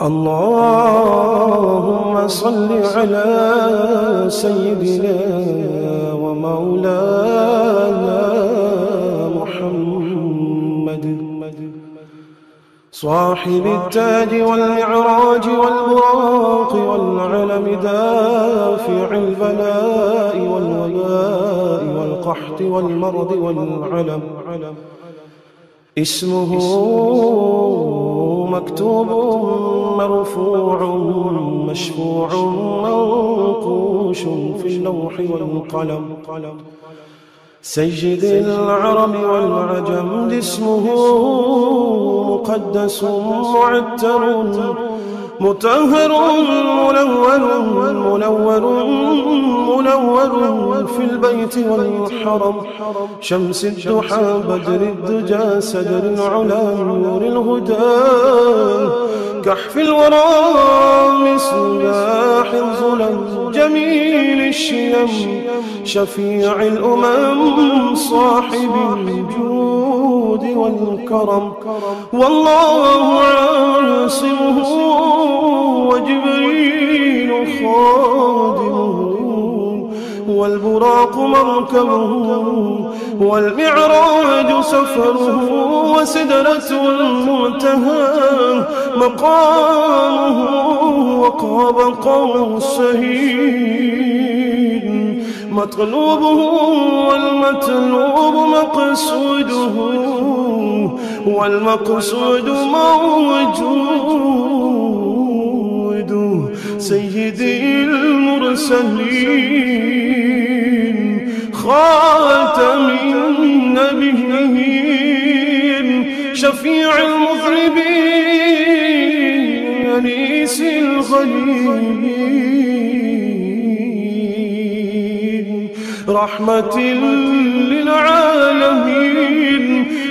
اللهم صل على سيدنا ومولانا محمد صاحب التاج والمعراج والبراق والعلم دافع البلاء والوباء والقحط والمرض والعلم اسمه مكتوب مرفوع مشفوع منقوش في اللوح والقلم سيد العرب والعجم اسمه مقدس معتر مطهر منور في البيت والحرم شمس الضحى بدر الدجى سدر العلا نور الهدى كحف الورى مصباح الظلم جميل الشيم شفيع الأمم صاحب الجود والكرم والله عاصمه وجبريل خادمه والبراق مركبه والمعراج سفره وسدرة المنتهى مقامه وقاب قوسين مطلوبه والمطلوب مقصوده والمقصود موجود سيدي المرسلين خاتم النبيين شفيع المذنبين أنيس الغليل رحمة للعالمين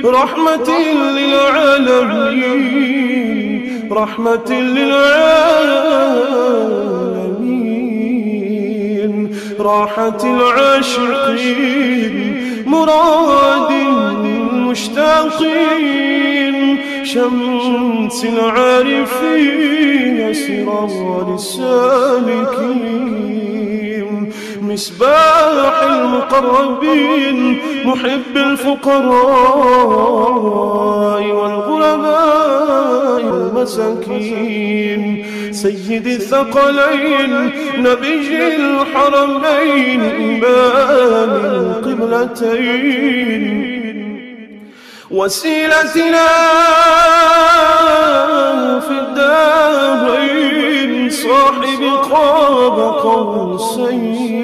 رحمة للعالمين رحمة للعالمين راحة العاشقين مراد المشتاقين شمس العارفين سراج السالكين مصباح المقربين محب الفقراء والغرباء والمساكين سيد الثقلين نبي الحرمين إمام القبلتين وسيلتنا في الدارين صاحب قاب قوسين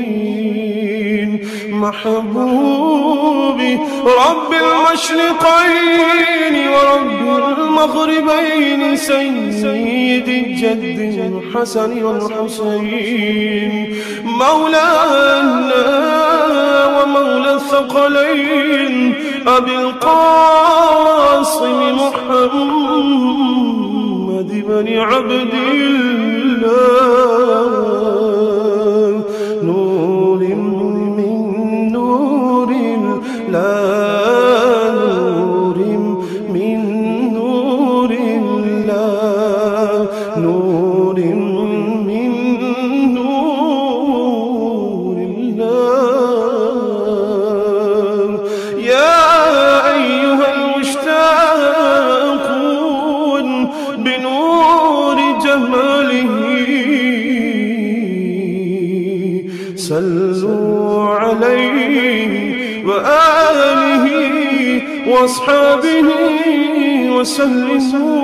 محبوبي رب المشرقين ورب المغربين سيد الجد الحسن والحسين مولانا ومولى الثقلين أبي القاسم محمد بن عبد الله نور من نور الله نور من نور الله نور من نور الله يا أيها المشتاقون بنور جماله صلوا عليه وآله وأصحابه وسلموا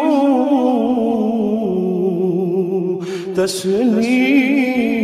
تسليما.